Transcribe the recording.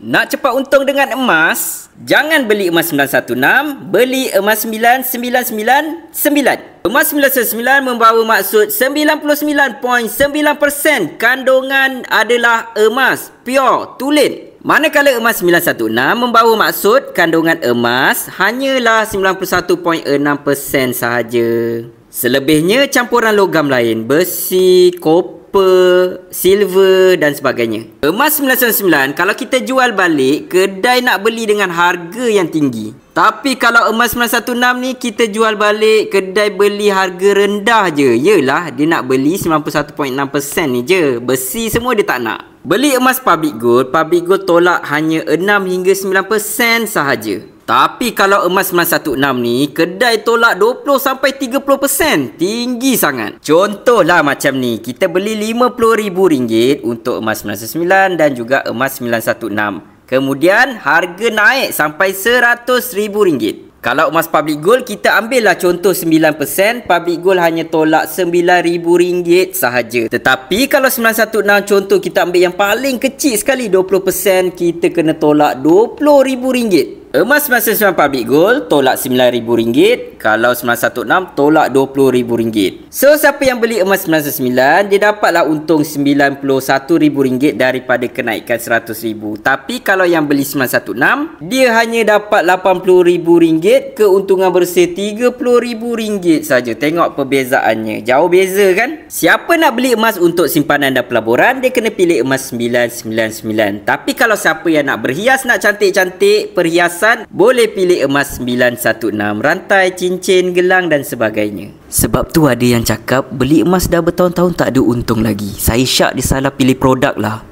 Nak cepat untung dengan emas? Jangan beli emas 916, beli emas 9999. Emas 999 membawa maksud 99.9% kandungan adalah emas pure tulen. Manakala emas 916 membawa maksud kandungan emas hanyalah 91.6% sahaja. Selebihnya campuran logam lain, besi, copper, silver dan sebagainya. Emas 999 kalau kita jual balik, kedai nak beli dengan harga yang tinggi. Tapi kalau emas 916 ni kita jual balik, kedai beli harga rendah je. Yelah, dia nak beli 91.6% ni je. Besi semua dia tak nak. Beli emas public gold tolak hanya 6 hingga 9% sahaja. Tapi kalau emas 916 ni, kedai tolak 20 sampai 30%. Tinggi sangat. Contohlah macam ni, kita beli RM50,000 untuk emas 999 dan juga emas 916. Kemudian harga naik sampai RM100,000. Kalau emas public gold, kita ambillah contoh 9%, public gold hanya tolak RM9,000 sahaja. Tetapi kalau 916 contoh kita ambil yang paling kecil sekali 20%, kita kena tolak RM20,000. Emas 999 public gold tolak RM9,000. Kalau 916 tolak RM20,000. So siapa yang beli emas 999, dia dapatlah untung RM91,000 daripada kenaikan RM100,000. Tapi kalau yang beli 916, dia hanya dapat RM80,000, keuntungan bersih RM30,000 saja. Tengok perbezaannya. Jauh beza kan? Siapa nak beli emas untuk simpanan dan pelaburan, dia kena pilih emas 999. Tapi kalau siapa yang nak berhias, nak cantik-cantik perhiasan, boleh pilih emas 916, rantai, cincin, gelang dan sebagainya. Sebab tu ada yang cakap beli emas dah bertahun-tahun tak ada untung lagi. Saya syak dia salah pilih produk lah.